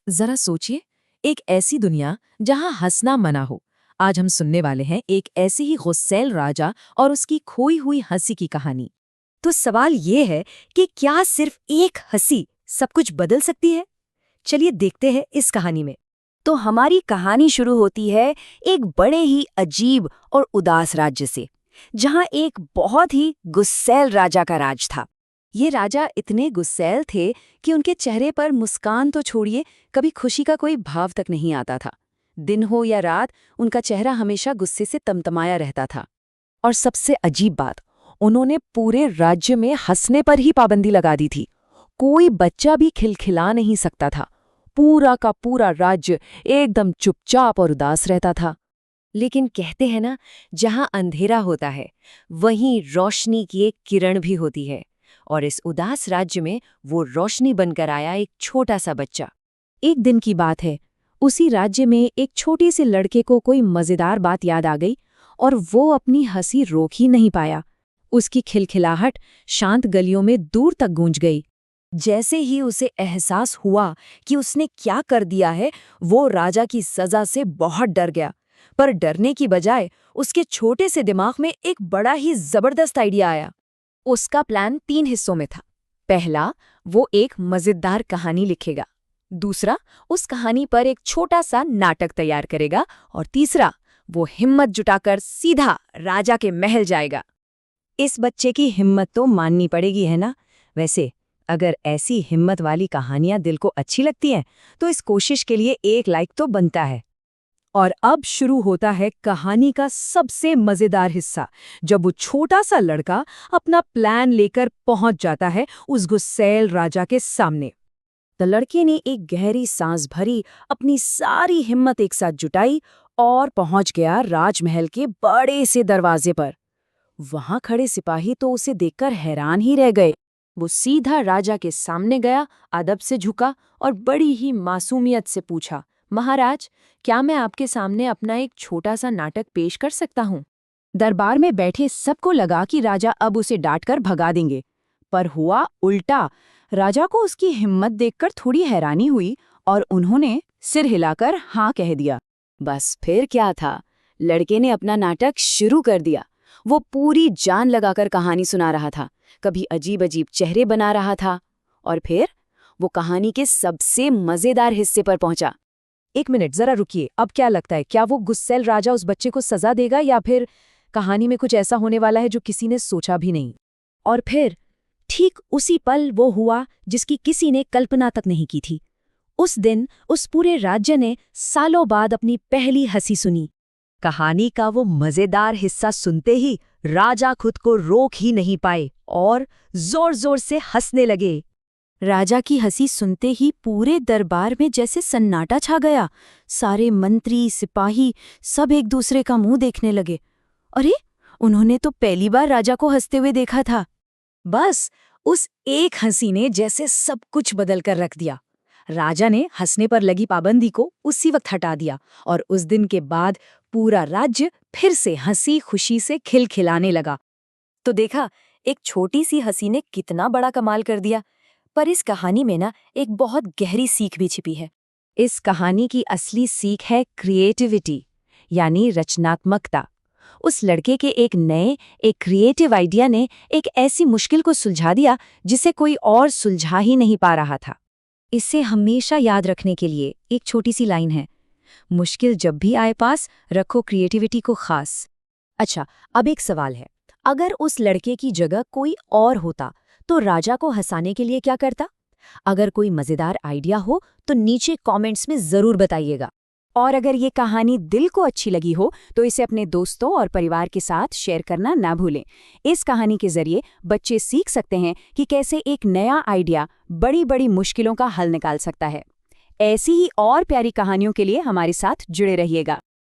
जरा सोचिए, एक ऐसी दुनिया जहां हंसना मना हो। आज हम सुनने वाले हैं एक ऐसे ही गुस्सैल राजा और उसकी खोई हुई हंसी की कहानी। तो सवाल ये है कि क्या सिर्फ एक हंसी सब कुछ बदल सकती है? चलिए देखते हैं इस कहानी में। तो हमारी कहानी शुरू होती है एक बड़े ही अजीब और उदास राज्य से, जहां एक बहुत ही गुस्सैल राजा का राज था। ये राजा इतने गुस्सैल थे कि उनके चेहरे पर मुस्कान तो छोड़िए, कभी खुशी का कोई भाव तक नहीं आता था। दिन हो या रात, उनका चेहरा हमेशा गुस्से से तमतमाया रहता था। और सबसे अजीब बात, उन्होंने पूरे राज्य में हंसने पर ही पाबंदी लगा दी थी। कोई बच्चा भी खिलखिला नहीं सकता था। पूरा का पूरा राज्य एकदम चुपचाप और उदास रहता था। लेकिन कहते हैं ना, जहां अंधेरा होता है वहीं रोशनी की एक किरण भी होती है। और इस उदास राज्य में वो रोशनी बनकर आया एक छोटा सा बच्चा। एक दिन की बात है, उसी राज्य में एक छोटे से लड़के को कोई मजेदार बात याद आ गई और वो अपनी हंसी रोक ही नहीं पाया। उसकी खिलखिलाहट शांत गलियों में दूर तक गूंज गई। जैसे ही उसे एहसास हुआ कि उसने क्या कर दिया है, वो राजा की सजा से बहुत डर गया। पर डरने की बजाय उसके छोटे से दिमाग में एक बड़ा ही जबरदस्त आइडिया आया। उसका प्लान 3 हिस्सों में था। पहला, वो एक मजेदार कहानी लिखेगा। दूसरा, उस कहानी पर एक छोटा सा नाटक तैयार करेगा। और तीसरा, वो हिम्मत जुटाकर सीधा राजा के महल जाएगा। इस बच्चे की हिम्मत तो माननी पड़ेगी, है ना? वैसे अगर ऐसी हिम्मत वाली कहानियां दिल को अच्छी लगती हैं, तो इस कोशिश के लिए 1 लाइक तो बनता है। और अब शुरू होता है कहानी का सबसे मजेदार हिस्सा, जब वो छोटा सा लड़का अपना प्लान लेकर पहुंच जाता है उस गुस्सैल राजा के सामने। तो लड़के ने एक गहरी सांस भरी, अपनी सारी हिम्मत एक साथ जुटाई और पहुंच गया राजमहल के बड़े से दरवाजे पर। वहां खड़े सिपाही तो उसे देखकर हैरान ही रह गए। वो सीधा राजा के सामने गया, अदब से झुका और बड़ी ही मासूमियत से पूछा, महाराज, क्या मैं आपके सामने अपना एक छोटा सा नाटक पेश कर सकता हूँ? दरबार में बैठे सबको लगा कि राजा अब उसे डांटकर भगा देंगे, पर हुआ उल्टा। राजा को उसकी हिम्मत देखकर थोड़ी हैरानी हुई और उन्होंने सिर हिलाकर हाँ कह दिया। बस फिर क्या था, लड़के ने अपना नाटक शुरू कर दिया। वो पूरी जान लगाकर कहानी सुना रहा था, कभी अजीब अजीब चेहरे बना रहा था। और फिर वो कहानी के सबसे मजेदार हिस्से पर पहुंचा। 1 मिनट, जरा रुकिए। अब क्या लगता है, क्या वो गुस्सैल राजा उस बच्चे को सजा देगा या फिर कहानी में कुछ ऐसा होने वाला है जो किसी ने सोचा भी नहीं? और फिर ठीक उसी पल वो हुआ जिसकी किसी ने कल्पना तक नहीं की थी। उस दिन उस पूरे राज्य ने सालों बाद अपनी पहली हंसी सुनी। कहानी का वो मजेदार हिस्सा सुनते ही राजा खुद को रोक ही नहीं पाए और जोर जोर से हंसने लगे। राजा की हंसी सुनते ही पूरे दरबार में जैसे सन्नाटा छा गया। सारे मंत्री, सिपाही सब एक दूसरे का मुंह देखने लगे। अरे, उन्होंने तो पहली बार राजा को हंसते हुए देखा था। बस उस एक हंसी ने जैसे सब कुछ बदल कर रख दिया। राजा ने हंसने पर लगी पाबंदी को उसी वक्त हटा दिया और उस दिन के बाद पूरा राज्य फिर से हंसी खुशी से खिलखिलाने लगा। तो देखा, एक छोटी सी हंसी ने कितना बड़ा कमाल कर दिया। पर इस कहानी में ना एक बहुत गहरी सीख भी छिपी है। इस कहानी की असली सीख है क्रिएटिविटी, यानी रचनात्मकता। उस लड़के के एक क्रिएटिव आइडिया ने एक ऐसी मुश्किल को सुलझा दिया जिसे कोई और सुलझा ही नहीं पा रहा था। इसे हमेशा याद रखने के लिए एक छोटी सी लाइन है, मुश्किल जब भी आए पास, रखो क्रिएटिविटी को खास। अच्छा, अब एक सवाल है, अगर उस लड़के की जगह कोई और होता तो राजा को हंसाने के लिए क्या करता? अगर कोई मजेदार आइडिया हो तो नीचे कमेंट्स में जरूर बताइएगा। और अगर ये कहानी दिल को अच्छी लगी हो तो इसे अपने दोस्तों और परिवार के साथ शेयर करना ना भूलें। इस कहानी के जरिए बच्चे सीख सकते हैं कि कैसे एक नया आइडिया बड़ी बड़ी मुश्किलों का हल निकाल सकता है। ऐसी ही और प्यारी कहानियों के लिए हमारे साथ जुड़े रहिएगा।